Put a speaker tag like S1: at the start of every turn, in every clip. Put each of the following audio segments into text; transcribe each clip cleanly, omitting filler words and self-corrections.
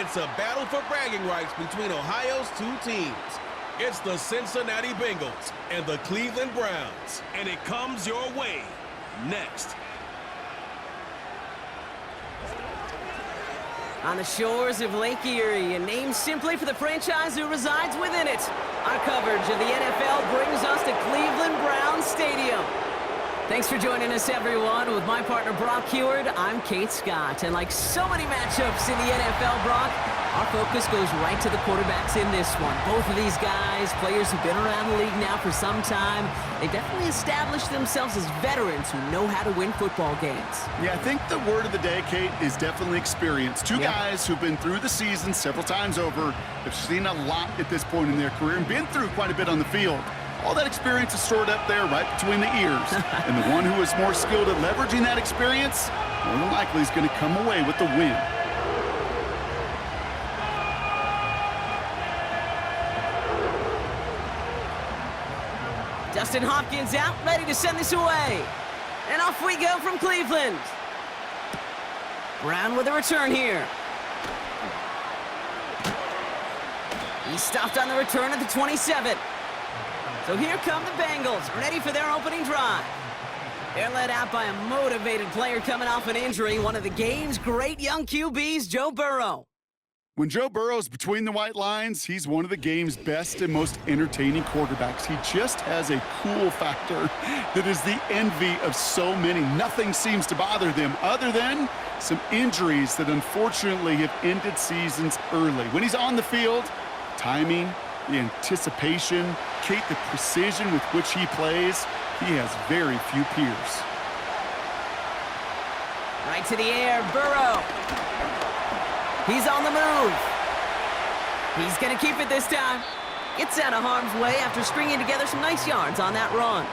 S1: It's a battle for bragging rights between Ohio's two teams. It's the Cincinnati Bengals and the Cleveland Browns. And it comes your way next.
S2: On the shores of Lake Erie, and named simply for the franchise who resides within it, our coverage of the NFL brings us to Cleveland Browns Stadium. Thanks for joining us, everyone. With my partner, Brock Heward, I'm Kate Scott. And like so many matchups in the NFL, Brock, our focus goes right to the quarterbacks in this one. Both of these guys, players who've been around the league now for some time, they've definitely established themselves as veterans who know how to win football games.
S3: Yeah, I think the word of the day, Kate, is definitely experience. Two guys who've been through the season several times over, have seen a lot at this point in their career, and been through quite a bit on the field. All that experience is stored up there right between the ears. And the one who is more skilled at leveraging that experience, more than likely is going to come away with the win.
S2: Dustin Hopkins out, ready to send this away. And off we go from Cleveland. Brown with a return here. He's stopped on the return at the 27. So here come the Bengals, ready for their opening drive. They're led out by a motivated player coming off an injury, one of the game's great young QBs, Joe Burrow.
S3: When Joe Burrow's between the white lines, he's one of the game's best and most entertaining quarterbacks. He just has a cool factor that is the envy of so many. Nothing seems to bother them other than some injuries that unfortunately have ended seasons early. When he's on the field, timing, the anticipation, Kate, the precision with which he plays, he has very few peers.
S2: Right to the air, Burrow. He's on the move. He's going to keep it this time. Gets out of harm's way after stringing together some nice yards on that run.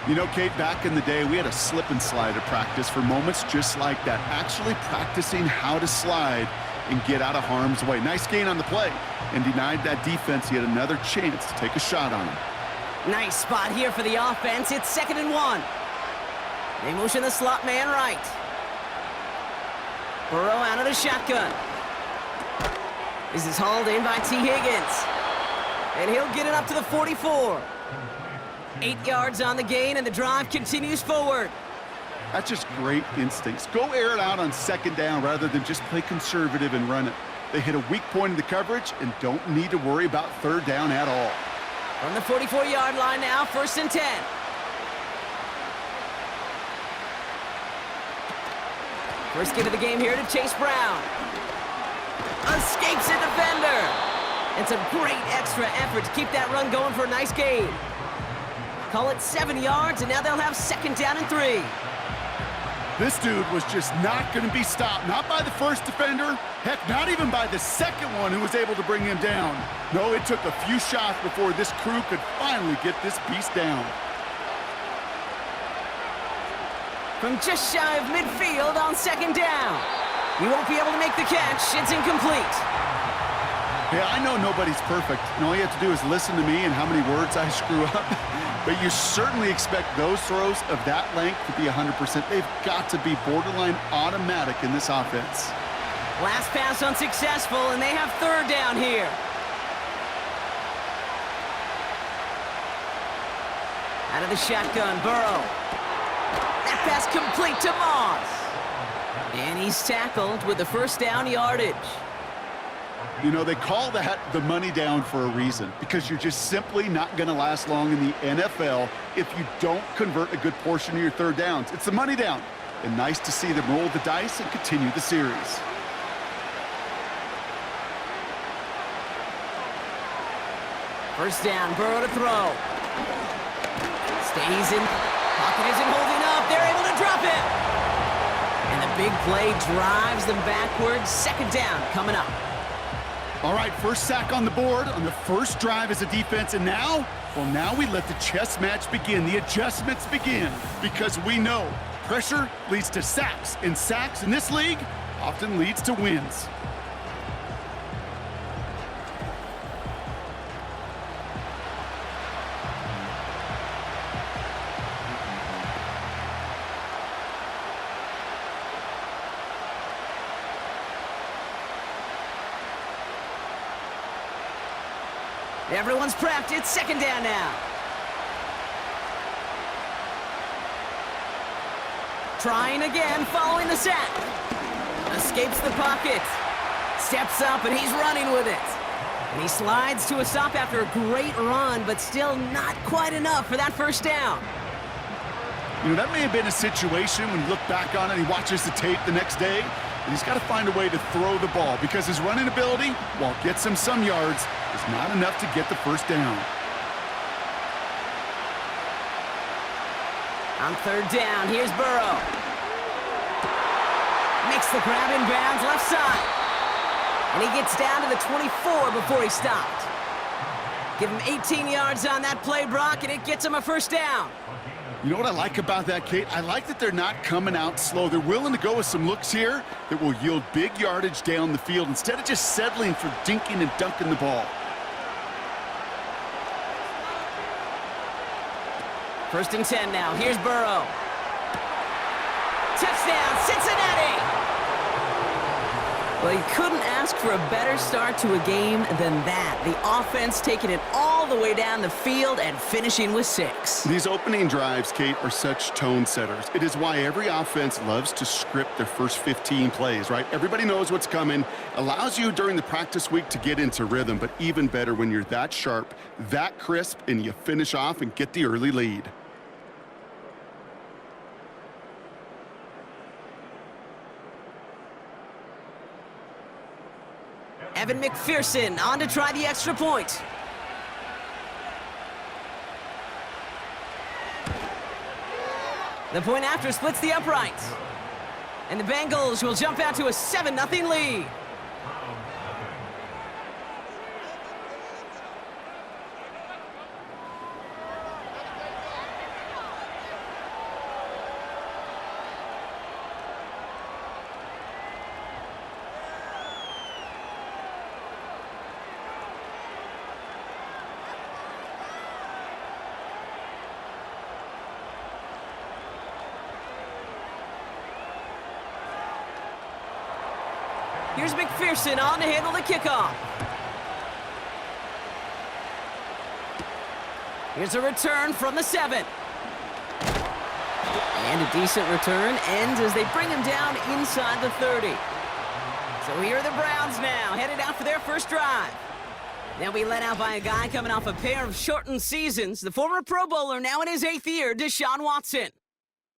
S3: You know, Kate, back in the day, we had a slip and slide at practice for moments just like that. Actually practicing how to slide and get out of harm's way. Nice gain on the play, and denied that defense yet another chance to take a shot on him.
S2: Nice spot here for the offense. It's 2nd and 1. They motion the slot man right. Burrow out of the shotgun. This is hauled in by T. Higgins. And he'll get it up to the 44. 8 yards on the gain, and the drive continues forward.
S3: That's just great instincts. Go air it out on 2nd down rather than just play conservative and run it. They hit a weak point in the coverage and don't need to worry about 3rd down at all.
S2: From the 44-yard line now, 1st and 10. First get of the game here to Chase Brown. Escapes a defender. And some great extra effort to keep that run going for a nice gain. Call it 7 yards, and now they'll have 2nd down and 3.
S3: This dude was just not going to be stopped. Not by the first defender. Heck, not even by the second one who was able to bring him down. No, it took a few shots before this crew could finally get this beast down.
S2: From just shy of midfield on 2nd down. He won't be able to make the catch. It's incomplete.
S3: Yeah, I know nobody's perfect, and all you have to do is listen to me and how many words I screw up. But you certainly expect those throws of that length to be 100%. They've got to be borderline automatic in this offense.
S2: Last pass unsuccessful, and they have 3rd down here. Out of the shotgun, Burrow. That pass complete to Moss. And he's tackled with the 1st down yardage.
S3: You know, they call that the money down for a reason, because you're just simply not going to last long in the NFL if you don't convert a good portion of your 3rd downs. It's the money down, and nice to see them roll the dice and continue the series.
S2: First down, Burrow to throw. Stays in. Pocket isn't holding up. They're able to drop it. And the big play drives them backwards. 2nd down coming up.
S3: All right, first sack on the board on the first drive as a defense, and now, well, now we let the chess match begin. The adjustments begin, because we know pressure leads to sacks, and sacks in this league often leads to wins.
S2: Everyone's prepped. It's second down now. Trying again, following the sack. Escapes the pocket. Steps up, and he's running with it. And he slides to a stop after a great run, but still not quite enough for that first down.
S3: You know, that may have been a situation when you look back on it, he watches the tape the next day, and he's got to find a way to throw the ball because his running ability, while it gets him some yards, is not enough to get the first down.
S2: On third down, here's Burrow. Makes the grab in bounds left side. And he gets down to the 24 before he stopped. Give him 18 yards on that play, Brock, and it gets him a first down.
S3: You know what I like about that, Kate? I like that they're not coming out slow. They're willing to go with some looks here that will yield big yardage down the field instead of just settling for dinking and dunking the ball.
S2: First and 10 now. Here's Burrow. Touchdown, Cincinnati! Well, you couldn't ask for a better start to a game than that. The offense taking it all the way down the field and finishing with 6.
S3: These opening drives, Kate, are such tone setters. It is why every offense loves to script their first 15 plays, right? Everybody knows what's coming. Allows you during the practice week to get into rhythm, but even better when you're that sharp, that crisp, and you finish off and get the early lead.
S2: Evan McPherson on to try the extra point. The point after splits the uprights. And the Bengals will jump out to a 7-0 lead. Here's McPherson on to handle the kickoff. Here's a return from the 7. And a decent return ends as they bring him down inside the 30. So here are the Browns now, headed out for their first drive. They'll be led out by a guy coming off a pair of shortened seasons. The former Pro Bowler, now in his 8th year, Deshaun Watson.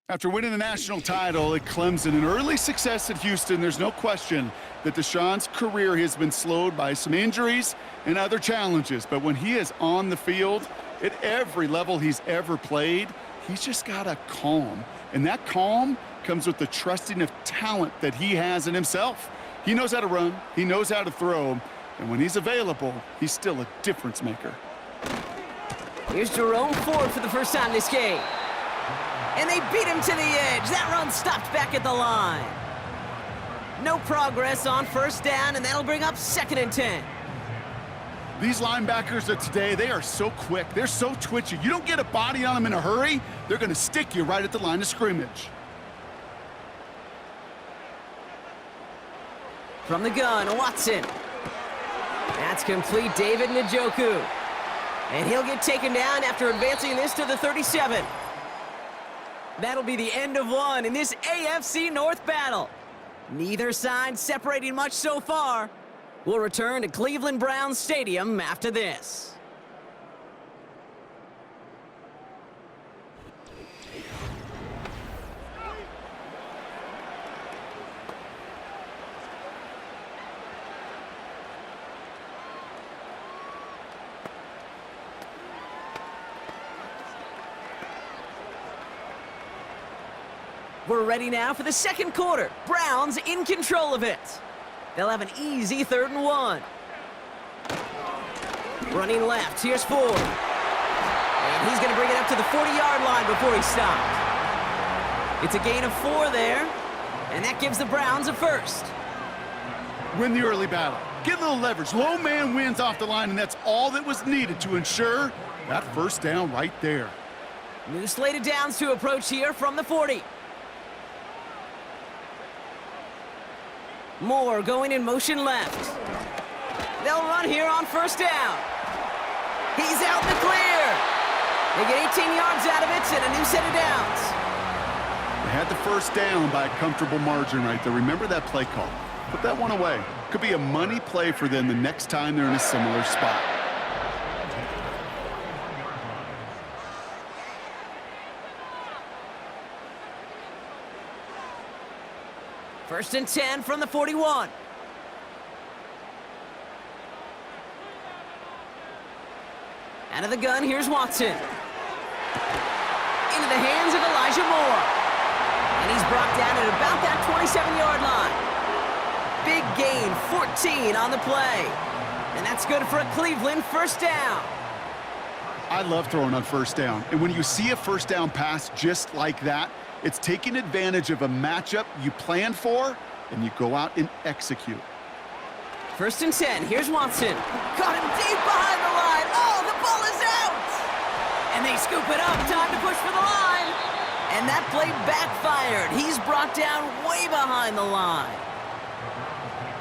S3: After winning the national title at Clemson and early success at Houston, there's no question that Deshaun's career has been slowed by some injuries and other challenges. But when he is on the field, at every level he's ever played, he's just got a calm. And that calm comes with the trusting of talent that he has in himself. He knows how to run, he knows how to throw, and when he's available, he's still a difference maker.
S2: Here's Jerome Ford for the first time this game. And they beat him to the edge. That run stopped back at the line. No progress on first down, and that'll bring up 2nd and 10.
S3: These linebackers of today, they are so quick. They're so twitchy. You don't get a body on them in a hurry, they're going to stick you right at the line of scrimmage.
S2: From the gun, Watson. That's complete, David Njoku. And he'll get taken down after advancing this to the 37. That'll be the end of one in this AFC North battle. Neither side separating much so far. We'll return to Cleveland Browns Stadium after this. We're ready now for the second quarter. Browns in control of it. They'll have an easy 3rd and 1. Running left, here's Ford. And he's going to bring it up to the 40-yard line before he stopped. It's a gain of 4 there, and that gives the Browns a first.
S3: Win the early battle. Get a little leverage. Low man wins off the line, and that's all that was needed to ensure that first down right there.
S2: New slated downs to approach here from the 40. Moore going in motion left. They'll run here on first down. He's out in the clear. They get 18 yards out of it and a new set of downs.
S3: They had the first down by a comfortable margin right there. Remember that play call. Put that one away. Could be a money play for them the next time they're in a similar spot.
S2: First and 10 from the 41. Out of the gun, here's Watson. Into the hands of Elijah Moore. And he's brought down at about that 27-yard line. Big gain, 14 on the play. And that's good for a Cleveland first down.
S3: I love throwing on first down. And when you see a first down pass just like that, it's taking advantage of a matchup you planned for, and you go out and execute.
S2: First and 10, here's Watson. Caught him deep behind the line. Oh, the ball is out! And they scoop it up, time to push for the line. And that play backfired. He's brought down way behind the line.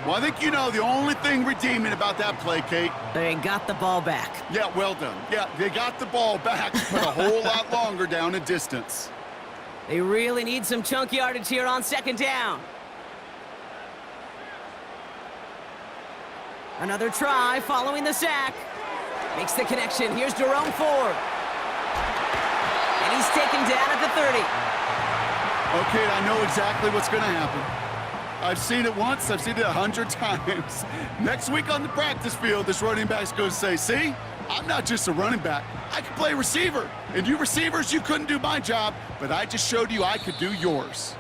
S3: Well, I think you know the only thing redeeming about that play, Kate.
S2: They got the ball back.
S3: Yeah, well done. Yeah, they got the ball back, but a whole lot longer down a distance.
S2: They really need some chunk yardage here on second down. Another try following the sack. Makes the connection. Here's Jerome Ford. And he's taken down at the 30.
S3: Okay, I know exactly what's going to happen. I've seen it once. I've seen it 100 times. Next week on the practice field, this running back's going to say, see, I'm not just a running back. I can play receiver. And you receivers, you couldn't do my job, but I just showed you I could do yours.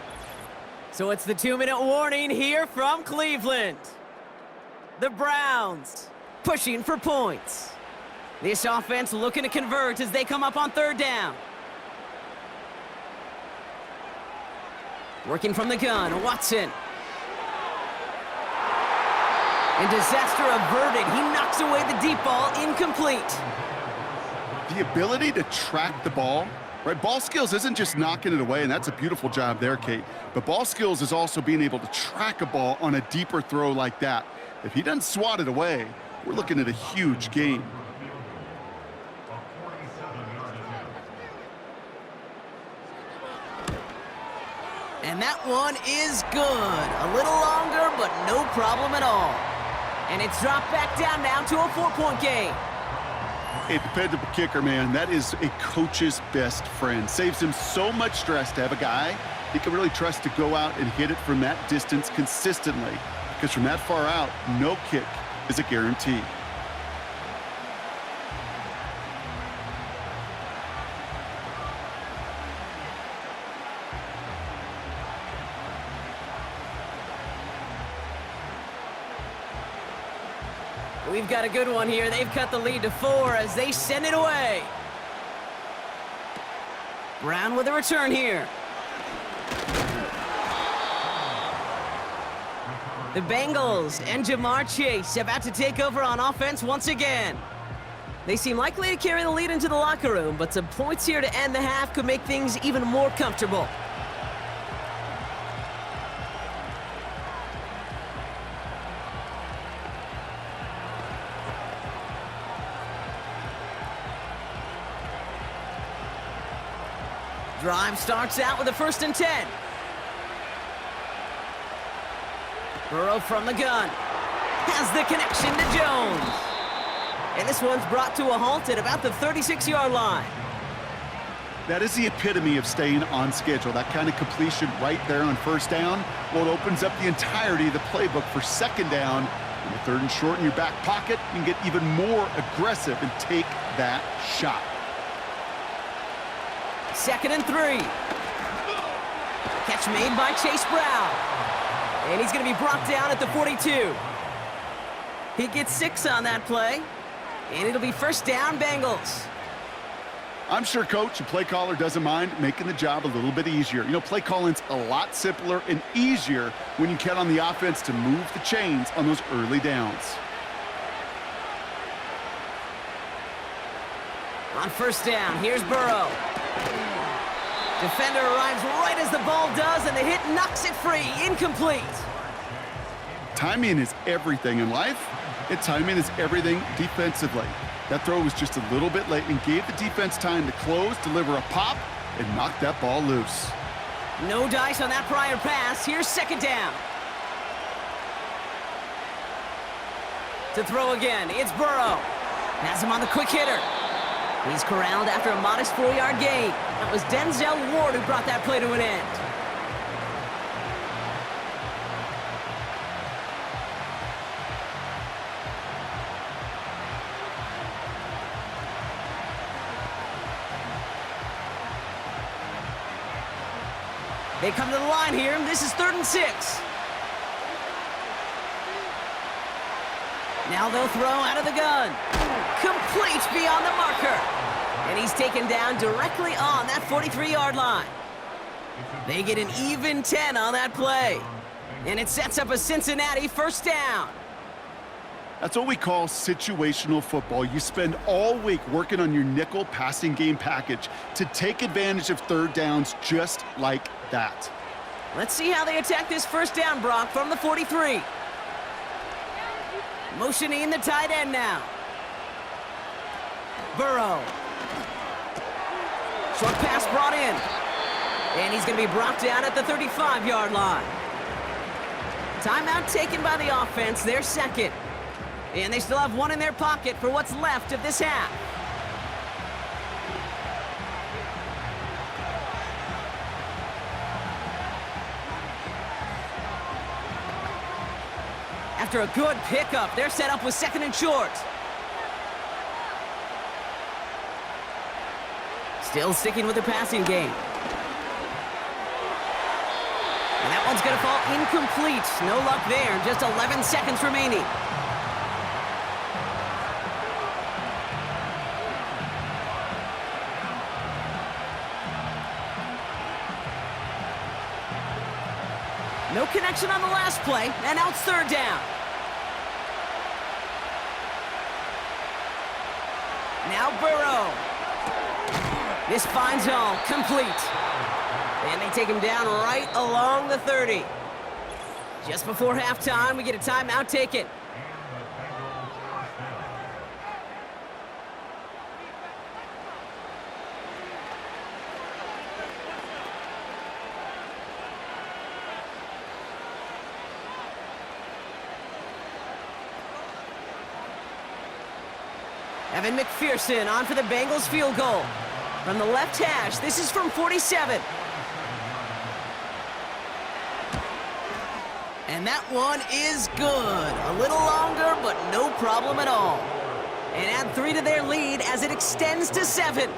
S2: So it's the 2-minute warning here from Cleveland. The Browns pushing for points. This offense looking to convert as they come up on third down. Working from the gun, Watson. And disaster averted. He knocks away the deep ball, incomplete.
S3: The ability to track the ball, right? Ball skills isn't just knocking it away, and that's a beautiful job there, Kate. But ball skills is also being able to track a ball on a deeper throw like that. If he doesn't swat it away, we're looking at a huge gain.
S2: And that one is good. A little longer, but no problem at all. And it's dropped back down now to a 4-point game.
S3: A dependable kicker, man, that is a coach's best friend. Saves him so much stress to have a guy he can really trust to go out and hit it from that distance consistently. Because from that far out, no kick is a guarantee.
S2: We've got a good one here. They've cut the lead to 4 as they send it away. Brown with a return here. The Bengals and Jamar Chase about to take over on offense once again. They seem likely to carry the lead into the locker room, but some points here to end the half could make things even more comfortable. Drive starts out with a 1st and 10. Burrow from the gun. Has the connection to Jones. And this one's brought to a halt at about the 36-yard line.
S3: That is the epitome of staying on schedule. That kind of completion right there on first down. Well, it opens up the entirety of the playbook for second down. And with 3rd and short in your back pocket, you can get even more aggressive and take that shot.
S2: 2nd and 3. Catch made by Chase Brown. And he's going to be brought down at the 42. He gets 6 on that play. And it'll be first down, Bengals.
S3: I'm sure coach and play caller doesn't mind making the job a little bit easier. You know, play calling's a lot simpler and easier when you count on the offense to move the chains on those early downs.
S2: On first down, here's Burrow. Defender arrives right as the ball does, and the hit knocks it free. Incomplete.
S3: Timing is everything in life, and timing is everything defensively. That throw was just a little bit late and gave the defense time to close, deliver a pop, and knock that ball loose.
S2: No dice on that prior pass. Here's second down. To throw again, it's Burrow. Has him on the quick hitter. He's corralled after a modest 4-yard gain. That was Denzel Ward who brought that play to an end. They come to the line here. This is 3rd and 6. Now they'll throw out of the gun. Complete beyond the marker. And he's taken down directly on that 43-yard line. They get an even 10 on that play. And it sets up a Cincinnati first down.
S3: That's what we call situational football. You spend all week working on your nickel passing game package to take advantage of third downs just like that.
S2: Let's see how they attack this first down, Brock, from the 43. Motioning the tight end now. Burrow. Short pass brought in. And he's going to be brought down at the 35-yard line. Timeout taken by the offense, their second. And they still have one in their pocket for what's left of this half. After a good pickup, they're set up with 2nd and short. Still sticking with the passing game. And that one's going to fall incomplete. No luck there. Just 11 seconds remaining. No connection on the last play, and now it's 3rd down. Now Burrow. This finds home, complete. And they take him down right along the 30. Just before halftime, we get a timeout taken. Evan McPherson on for the Bengals field goal. From the left hash, this is from 47. And that one is good. A little longer, but no problem at all. And add 3 to their lead as it extends to 7.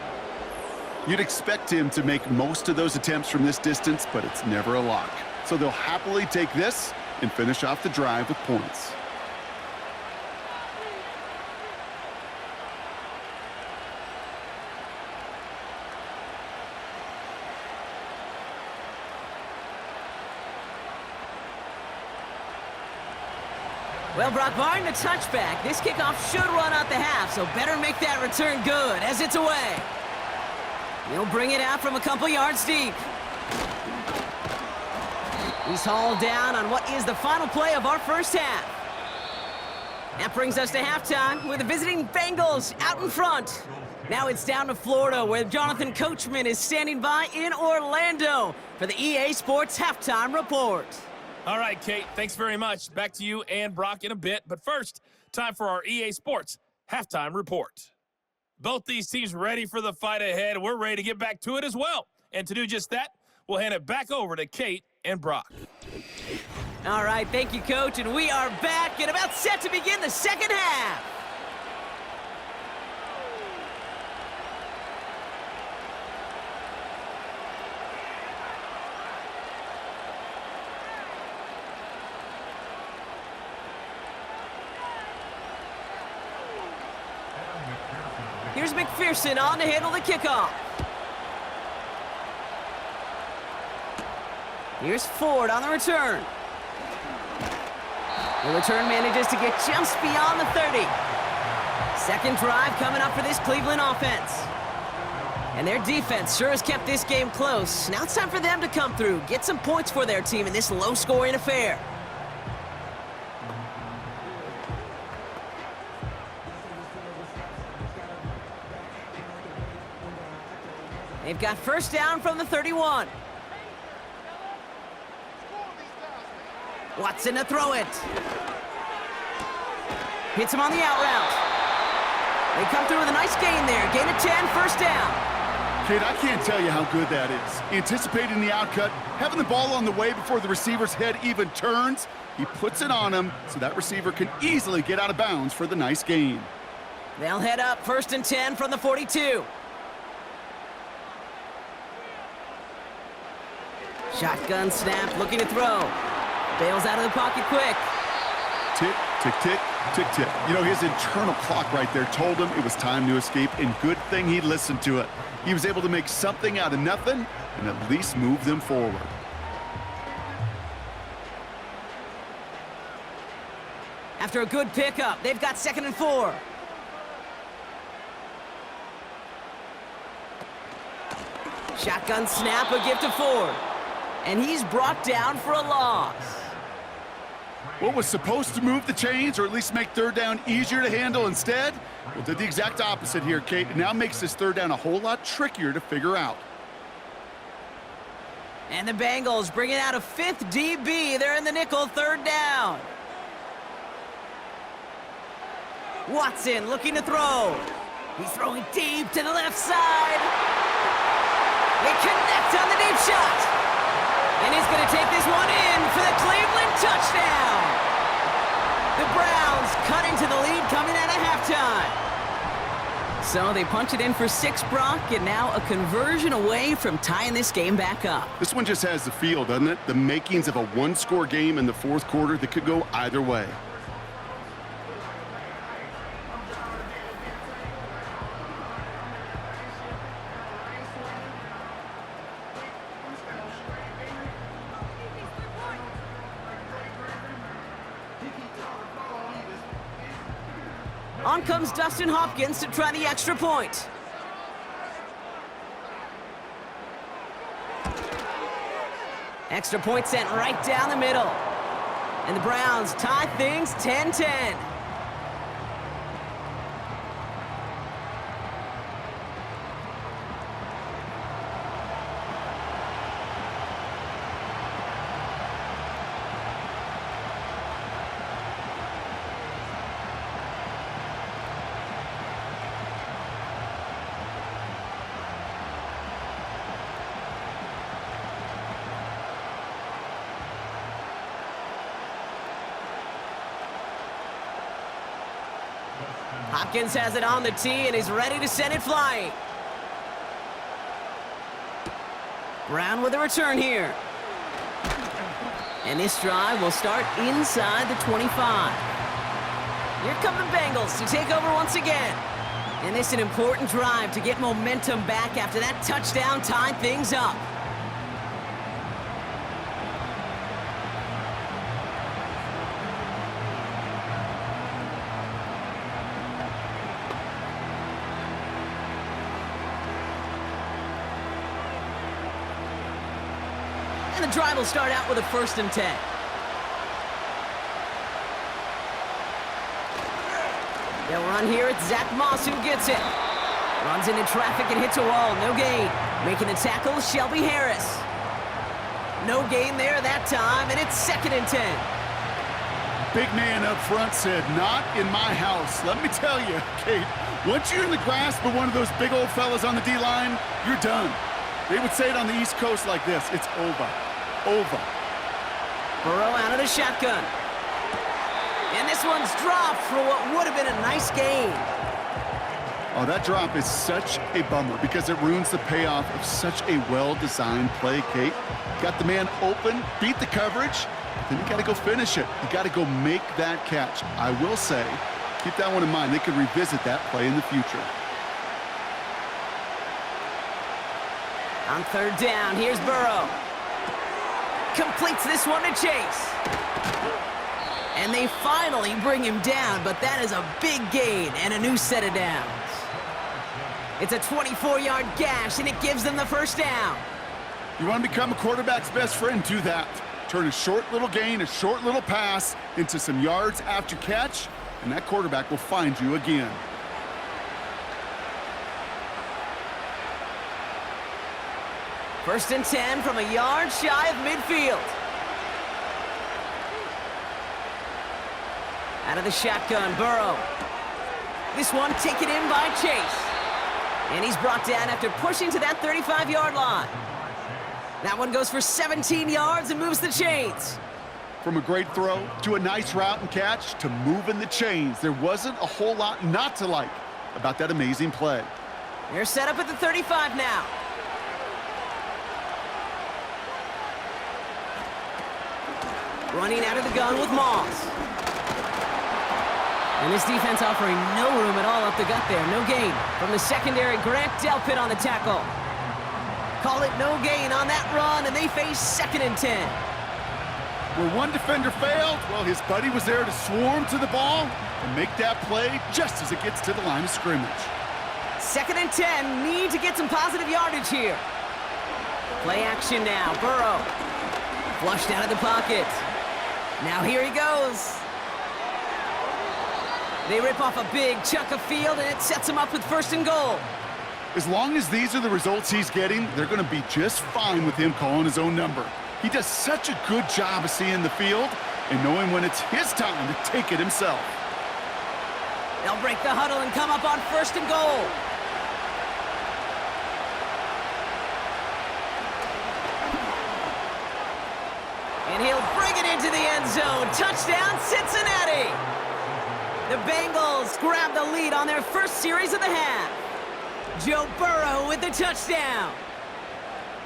S3: You'd expect him to make most of those attempts from this distance, but it's never a lock. So they'll happily take this and finish off the drive with points.
S2: Well, Brock, barring the touchback, this kickoff should run out the half, so better make that return good as it's away. He'll bring it out from a couple yards deep. He's hauled down on what is the final play of our first half. That brings us to halftime with the visiting Bengals out in front. Now it's down to Florida, where Jonathan Coachman is standing by in Orlando for the EA Sports Halftime Report.
S4: All right, Kate, thanks very much. Back to you and Brock in a bit. But first, time for our EA Sports Halftime Report. Both these teams ready for the fight ahead. We're ready to get back to it as well. And to do just that, we'll hand it back over to Kate and Brock.
S2: All right, thank you, Coach. And we are back and about set to begin the second half. Here's McPherson on to handle the kickoff. Here's Ford on the return. The return manages to get just beyond the 30. Second drive coming up for this Cleveland offense. And their defense sure has kept this game close. Now it's time for them to come through, get some points for their team in this low-scoring affair. They've got first down from the 31. Watson to throw it. Hits him on the out route. They come through with a nice gain there. Gain of 10, first down.
S3: Kate, I can't tell you how good that is. Anticipating the outcut, having the ball on the way before the receiver's head even turns. He puts it on him so that receiver can easily get out of bounds for the nice gain.
S2: They'll head up first and 10 from the 42. Shotgun snap, looking to throw. Bails out of the pocket quick.
S3: Tick, tick, tick, tick, tick. You know, his internal clock right there told him it was time to escape, and good thing he listened to it. He was able to make something out of nothing and at least move them forward.
S2: After a good pickup, they've got 2nd and 4. Shotgun snap, a gift to Ford. And he's brought down for a loss.
S3: What was supposed to move the chains or at least make third down easier to handle instead? Well, did the exact opposite here, Kate. It now makes this third down a whole lot trickier to figure out.
S2: And the Bengals bringing out a 5th DB. They're in the nickel, third down. Watson looking to throw. He's throwing deep to the left side. They connect on the deep shot. And he's going to take this one in for the Cleveland touchdown. The Browns cut into the lead coming out of halftime. So they punch it in for 6, Brock, and now a conversion away from tying this game back up.
S3: This one just has the feel, doesn't it? The makings of a one-score game in the fourth quarter that could go either way.
S2: On comes Dustin Hopkins to try the extra point. Extra point sent right down the middle. And the Browns tie things 10-10. Hopkins has it on the tee, and he's ready to send it flying. Brown with a return here. And this drive will start inside the 25. Here come the Bengals to take over once again. And this is an important drive to get momentum back after that touchdown tied things up. And the drive will start out with a 1st and 10. They'll run here. It's Zach Moss who gets it. Runs into traffic and hits a wall. No gain. Making the tackle, Shelby Harris. No gain there that time, and it's 2nd and 10.
S3: Big man up front said, "Not in my house." Let me tell you, Kate, once you're in the grasp of one of those big old fellas on the D-line, you're done. They would say it on the East Coast like this: it's over. Over.
S2: Burrow out of the shotgun. And this one's dropped for what would have been a nice gain.
S3: Oh, that drop is such a bummer because it ruins the payoff of such a well-designed play, Kate. Got the man open, beat the coverage, then you got to go finish it. You got to go make that catch. I will say, keep that one in mind. They could revisit that play in the future.
S2: On 3rd down, here's Burrow. Completes this one to Chase. And they finally bring him down, but that is a big gain and a new set of downs. It's a 24-yard gash, and it gives them the 1st down.
S3: You want to become a quarterback's best friend? Do that. Turn a short little gain, a short little pass into some yards after catch, and that quarterback will find you again.
S2: First and 10 from a yard shy of midfield. Out of the shotgun, Burrow. This one taken in by Chase. And he's brought down after pushing to that 35-yard line. That one goes for 17 yards and moves the chains.
S3: From a great throw to a nice route and catch to moving the chains, there wasn't a whole lot not to like about that amazing play.
S2: They're set up at the 35 now. Running out of the gun with Moss. And this defense offering no room at all up the gut there. No gain from the secondary. Grant Delpit on the tackle. Call it no gain on that run, and they face 2nd and 10.
S3: Where one defender failed, well, his buddy was there to swarm to the ball and make that play just as it gets to the line of scrimmage.
S2: 2nd and 10, need to get some positive yardage here. Play action now, Burrow. Flushed out of the pocket. Now here he goes. They rip off a big chunk of field, and it sets him up with 1st and goal.
S3: As long as these are the results he's getting, they're going to be just fine with him calling his own number. He does such a good job of seeing the field and knowing when it's his time to take it himself.
S2: They'll break the huddle and come up on 1st and goal. And he'll bring it into the end zone. Touchdown, Cincinnati! The Bengals grab the lead on their first series of the half. Joe Burrow with the touchdown.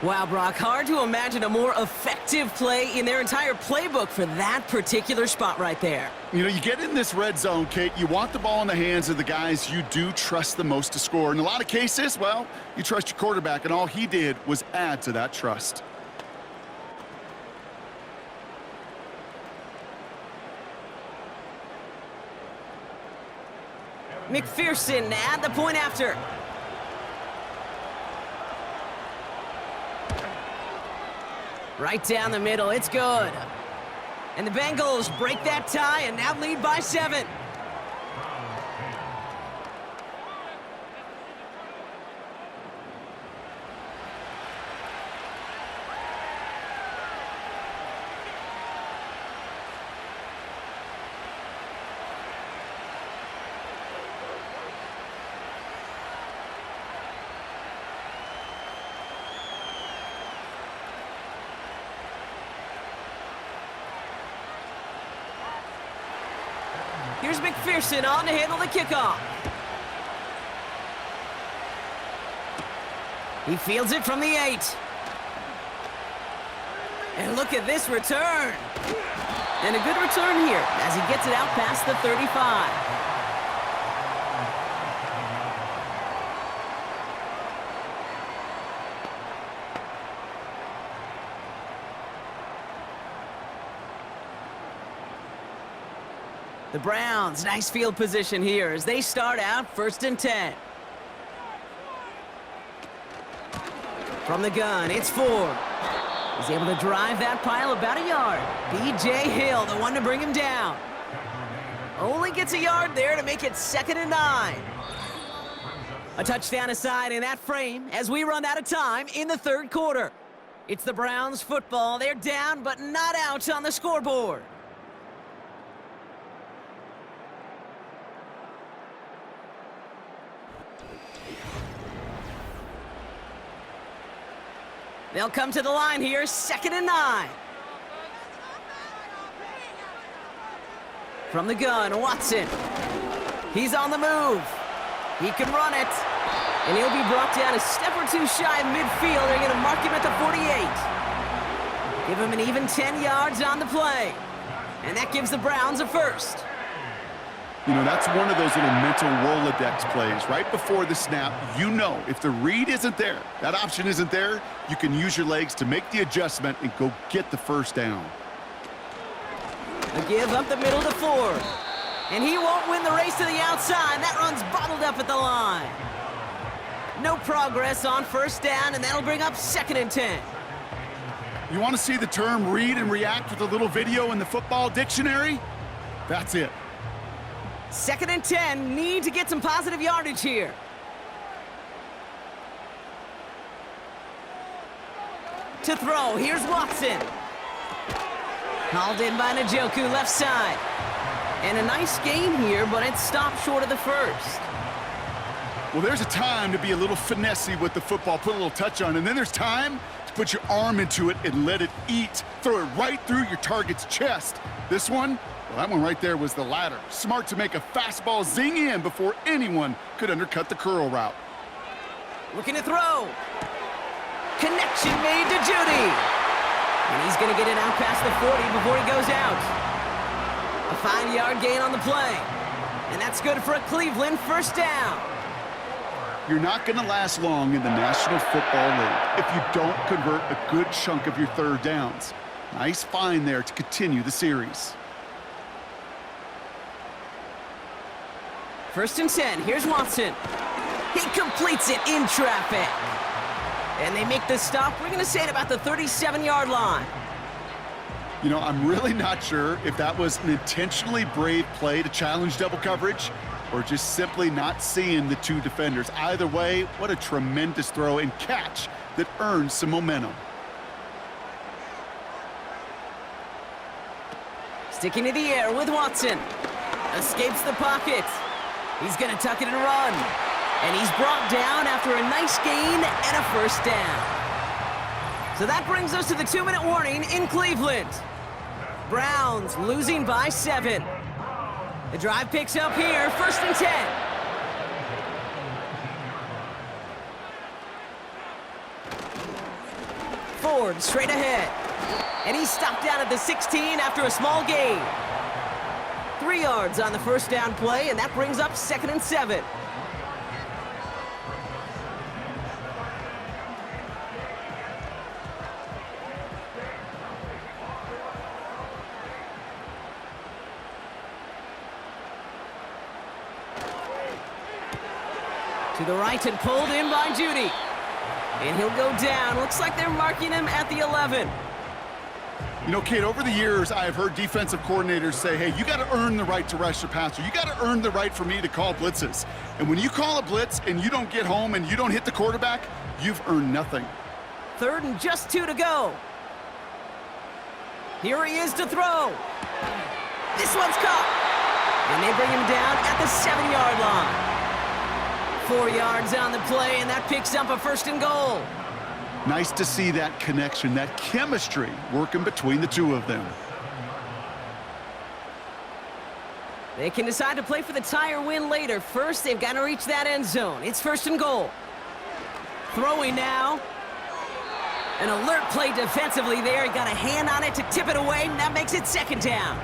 S2: Wow, Brock, hard to imagine a more effective play in their entire playbook for that particular spot right there.
S3: You know, you get in this red zone, Kate, you want the ball in the hands of the guys you do trust the most to score. In a lot of cases, well, you trust your quarterback, and all he did was add to that trust.
S2: McPherson at the point after. Right down the middle, it's good. And the Bengals break that tie and now lead by 7. Here's McPherson on to handle the kickoff. He fields it from the 8. And look at this return. And a good return here as he gets it out past the 35. The Browns, nice field position here as they start out 1st and 10. From the gun, it's Ford. He's able to drive that pile about a yard. B.J. Hill, the one to bring him down. Only gets a yard there to make it 2nd and 9. A touchdown aside in that frame as we run out of time in the 3rd quarter. It's the Browns football. They're down but not out on the scoreboard. They'll come to the line here, 2nd and 9. From the gun, Watson. He's on the move. He can run it. And he'll be brought down a step or two shy of midfield. They're going to mark him at the 48. Give him an even 10 yards on the play. And that gives the Browns a first.
S3: You know, that's one of those little mental Rolodex plays. Right before the snap, you know if the read isn't there, that option isn't there, you can use your legs to make the adjustment and go get the first down.
S2: A give up the middle to Ford. And he won't win the race to the outside. That run's bottled up at the line. No progress on 1st down, and that'll bring up 2nd and 10.
S3: You want to see the term read and react with a little video in the football dictionary? That's it.
S2: 2nd and 10, need to get some positive yardage here. To throw, here's Watson. Hauled in by Njoku, left side. And a nice gain here, but it stopped short of the first.
S3: Well, there's a time to be a little finessey with the football, put a little touch on, and then there's time to put your arm into it and let it eat. Throw it right through your target's chest. This one, well, that one right there was the latter. Smart to make a fastball zing in before anyone could undercut the curl route.
S2: Looking to throw. Connection made to Judy. And he's going to get it out past the 40 before he goes out. A 5-yard gain on the play. And that's good for a Cleveland first down.
S3: You're not going to last long in the National Football League if you don't convert a good chunk of your third downs. Nice find there to continue the series.
S2: First and 10, here's Watson. He completes it in traffic. And they make the stop, we're going to say, at about the 37-yard line.
S3: You know, I'm really not sure if that was an intentionally brave play to challenge double coverage or just simply not seeing the two defenders. Either way, what a tremendous throw and catch that earns some momentum.
S2: Sticking to the air with Watson. Escapes the pocket. He's going to tuck it and run. And he's brought down after a nice gain and a first down. So that brings us to the 2-minute warning in Cleveland. Browns losing by 7. The drive picks up here, first and 10. Ford straight ahead. And he's stopped down at the 16 after a small gain. 3 yards on the first down play, and that brings up 2nd and 7. To the right and pulled in by Judy. And he'll go down. Looks like they're marking him at the 11.
S3: You know, Kate, over the years, I've heard defensive coordinators say, hey, you got to earn the right to rush the passer. You got to earn the right for me to call blitzes. And when you call a blitz and you don't get home and you don't hit the quarterback, you've earned nothing.
S2: 3rd and just 2 to go. Here he is to throw. This one's caught. And they bring him down at the 7-yard line. 4 yards on the play, and that picks up a 1st and goal.
S3: Nice to see that connection, that chemistry working between the two of them.
S2: They can decide to play for the tie or win later. First, they've got to reach that end zone. It's 1st and goal. Throwing now. An alert play defensively there. He got a hand on it to tip it away, and that makes it 2nd down.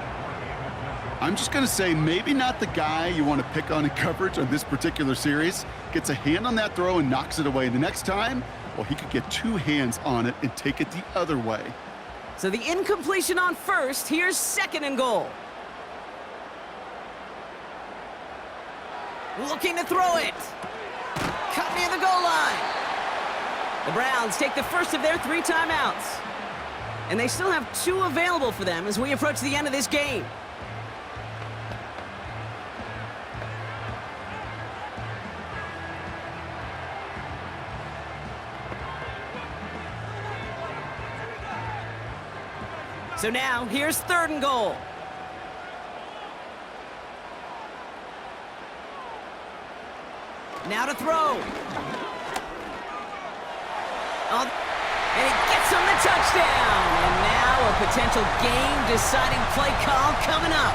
S3: I'm just going to say maybe not the guy you want to pick on in coverage on this particular series. Gets a hand on that throw and knocks it away. The next time, well, he could get 2 hands on it and take it the other way.
S2: So the incompletion on first. Here's 2nd and goal. Looking to throw it. Cut near the goal line. The Browns take the first of their 3 timeouts. And they still have 2 available for them as we approach the end of this game. So now, here's 3rd and goal. Now to throw. Oh, and he gets him the touchdown. And now a potential game-deciding play call coming up.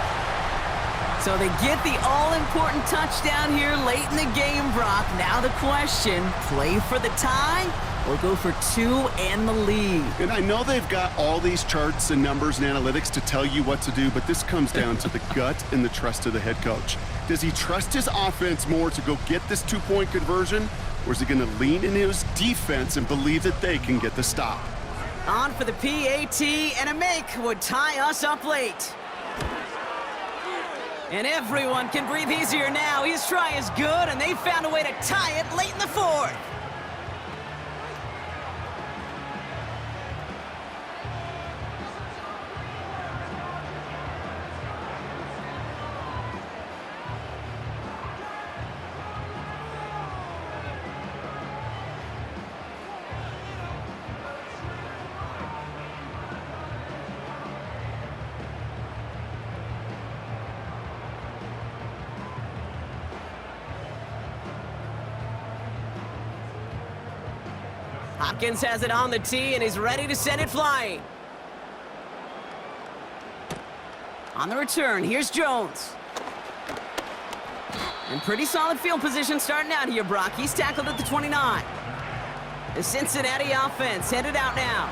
S2: So they get the all-important touchdown here late in the game, Brock. Now the question, play for the tie or go for 2 and the lead?
S3: And I know they've got all these charts and numbers and analytics to tell you what to do, but this comes down to the gut and the trust of the head coach. Does he trust his offense more to go get this 2-point conversion, or is he going to lean in his defense and believe that they can get the stop?
S2: On for the PAT, and a make would tie us up late. And everyone can breathe easier now. His try is good, and they found a way to tie it late in the 4th. Hopkins has it on the tee and is ready to send it flying. On the return, here's Jones. And pretty solid field position starting out here, Brock. He's tackled at the 29. The Cincinnati offense headed out now.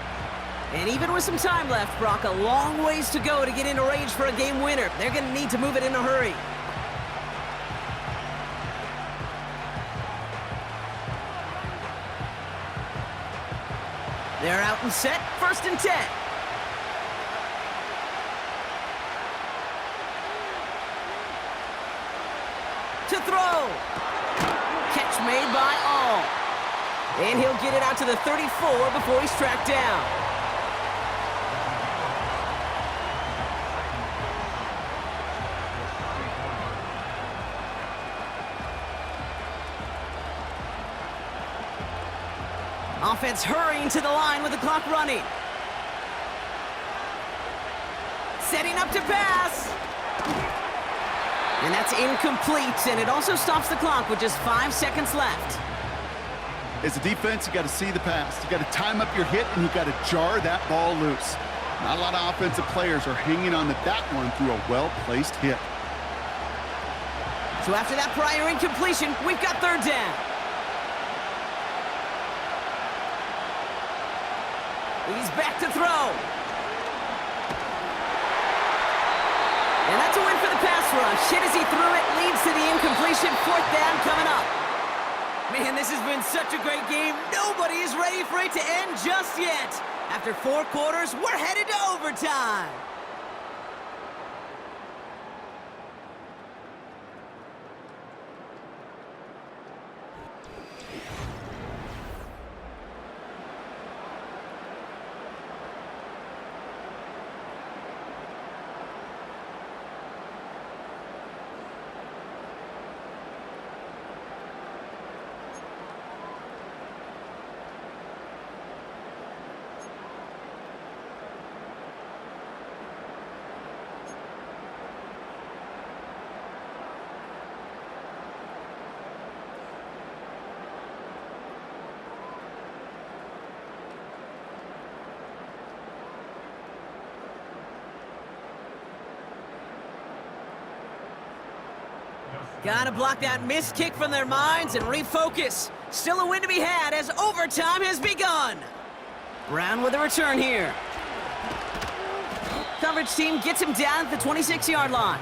S2: And even with some time left, Brock, a long ways to go to get into range for a game winner. They're going to need to move it in a hurry. They're out and set, 1st and 10. To throw. Catch made by All. And he'll get it out to the 34 before he's tracked down. Offense hurrying to the line with the clock running. Setting up to pass. And that's incomplete, and it also stops the clock with just 5 seconds left.
S3: As a defense, you got to see the pass. You got to time up your hit, and you got to jar that ball loose. Not a lot of offensive players are hanging on to that one through a well-placed hit.
S2: So after that prior incompletion, we've got 3rd down. He's back to throw. And that's a win for the pass rush. Hit as he threw it, leads to the incompletion. 4th down coming up. Man, this has been such a great game. Nobody is ready for it to end just yet. After 4 quarters, we're headed to overtime. Gotta block that missed kick from their minds and refocus. Still a win to be had as overtime has begun. Brown with a return here. Coverage team gets him down at the 26-yard line.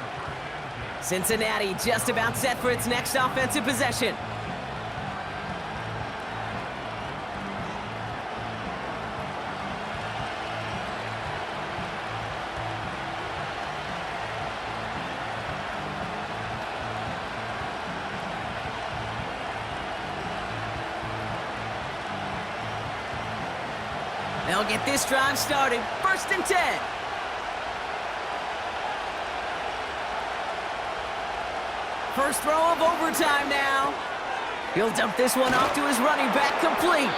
S2: Cincinnati just about set for its next offensive possession. They'll get this drive started. 1st and 10. First throw of overtime now. He'll dump this one off to his running back, complete.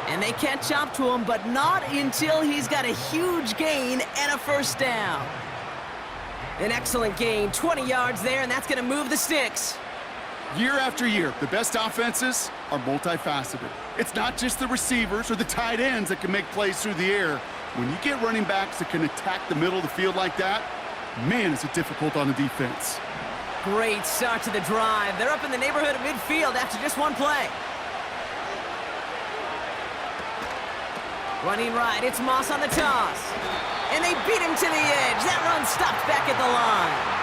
S2: And they catch up to him, but not until he's got a huge gain and a 1st down. An excellent gain, 20 yards there, and that's going to move the sticks.
S3: Year after year, the best offenses are multifaceted. It's not just the receivers or the tight ends that can make plays through the air. When you get running backs that can attack the middle of the field like that, man, is it difficult on the defense.
S2: Great start to the drive. They're up in the neighborhood of midfield after just 1 play. Running right, it's Moss on the toss. And they beat him to the edge. That run stopped back at the line.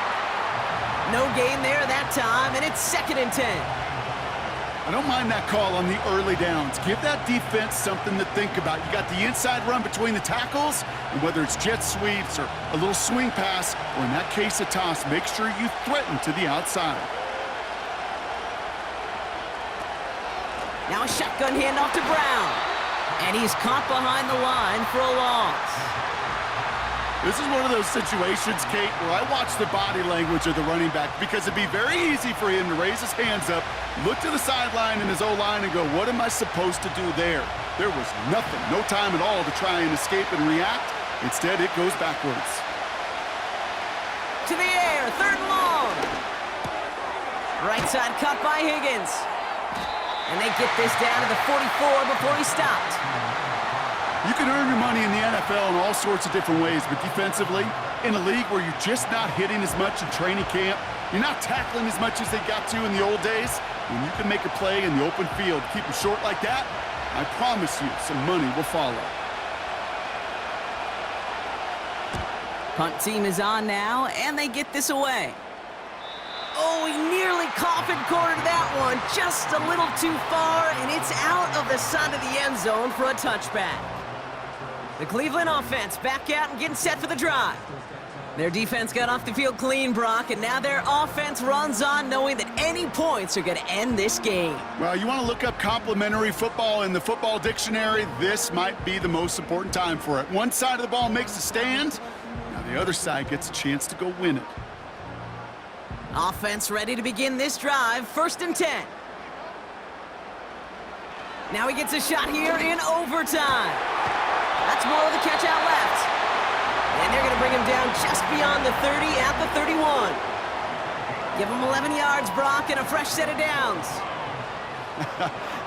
S2: No gain there that time, and it's 2nd and 10.
S3: I don't mind that call on the early downs. Give that defense something to think about. You got the inside run between the tackles, and whether it's jet sweeps or a little swing pass, or in that case a toss, make sure you threaten to the outside.
S2: Now a shotgun handoff to Brown. And he's caught behind the line for a loss.
S3: This is one of those situations, Kate, where I watch the body language of the running back because it'd be very easy for him to raise his hands up, look to the sideline in his O-line and go, what am I supposed to do there? There was nothing, no time at all to try and escape and react. Instead, it goes backwards.
S2: To the air, 3rd and long. Right side cut by Higgins. And they get this down to the 44 before he stopped.
S3: You can earn your money in the NFL in all sorts of different ways, but defensively, in a league where you're just not hitting as much in training camp, you're not tackling as much as they got to in the old days, when you can make a play in the open field, keep them short like that, I promise you some money will follow.
S2: Punt team is on now, and they get this away. Oh, he nearly coffin cornered that one. Just a little too far, and it's out of the side of the end zone for a touchback. The Cleveland offense back out and getting set for the drive. Their defense got off the field clean, Brock, and now their offense runs on knowing that any points are going to end this game.
S3: Well, you want to look up complimentary football in the football dictionary, this might be the most important time for it. One side of the ball makes a stand, now the other side gets a chance to go win it.
S2: Offense ready to begin this drive, 1st and 10. Now he gets a shot here in overtime. That's more of the catch out left. And they're going to bring him down just beyond the 30 at the 31. Give him 11 yards, Brock, and a fresh set of downs.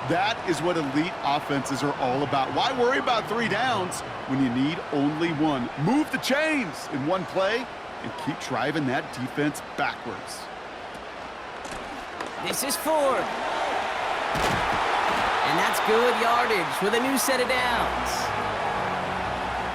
S3: That is what elite offenses are all about. Why worry about 3 downs when you need only 1? Move the chains in one play and keep driving that defense backwards.
S2: This is Ford. And that's good yardage with a new set of downs.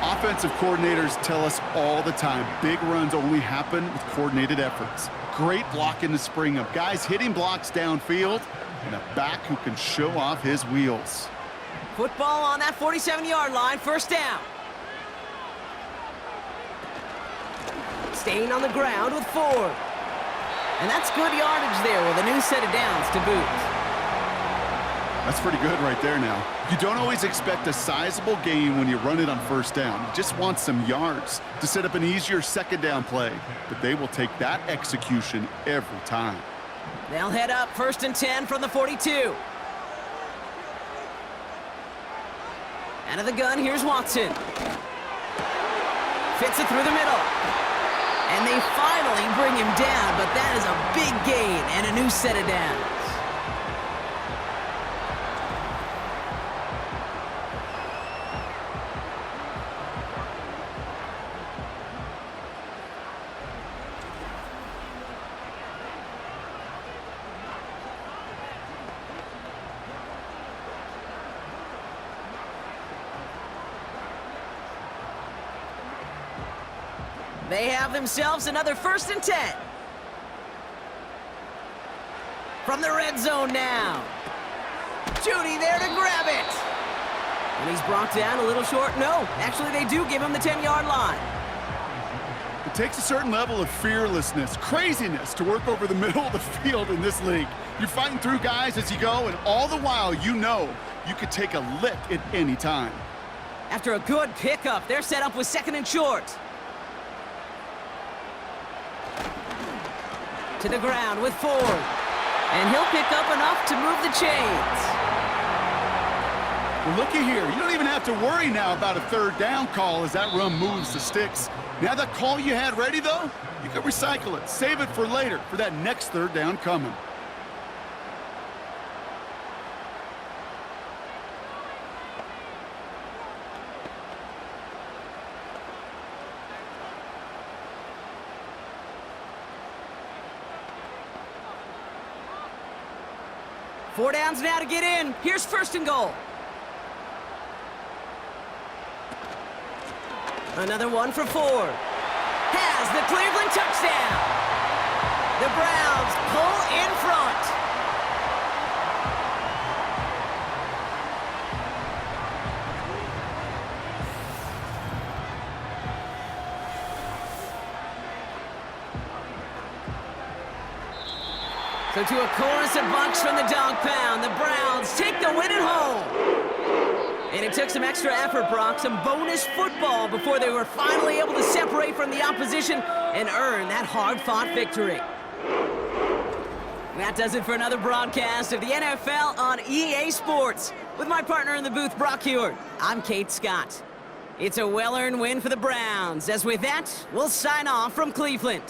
S3: Offensive coordinators tell us all the time, big runs only happen with coordinated efforts. Great blocking to spring up. Guys hitting blocks downfield, and a back who can show off his wheels.
S2: Football on that 47-yard line, 1st down. Staying on the ground with Ford. And that's good yardage there with a new set of downs to boot.
S3: That's pretty good right there now. You don't always expect a sizable gain when you run it on 1st down. You just want some yards to set up an easier 2nd down play. But they will take that execution every time.
S2: They'll head up 1st and 10 from the 42. Out of the gun, here's Watson. Fits it through the middle. And they finally bring him down, but that is a big gain and a new set of downs. They have themselves another 1st and 10. From the red zone now. Judy there to grab it. And he's brought down a little short. No, actually they do give him the 10-yard line.
S3: It takes a certain level of fearlessness, craziness to work over the middle of the field in this league. You're fighting through guys as you go, and all the while you know you could take a lick at any time.
S2: After a good pickup, they're set up with 2nd and short. To the ground with Ford. And he'll pick up enough to move the chains.
S3: Well, looky here. You don't even have to worry now about a 3rd down call as that run moves the sticks. Now that call you had ready, though, you can recycle it. Save it for later for that next 3rd down coming.
S2: Four downs now to get in. Here's 1st and goal. Another one for Ford. Has the Cleveland touchdown. The Browns pull in front. So to a chorus of bucks from the dog pound, the Browns take the win at home. And it took some extra effort, Brock, some bonus football before they were finally able to separate from the opposition and earn that hard-fought victory. That does it for another broadcast of the NFL on EA Sports. With my partner in the booth, Brock Heward, I'm Kate Scott. It's a well-earned win for the Browns, as with that, we'll sign off from Cleveland.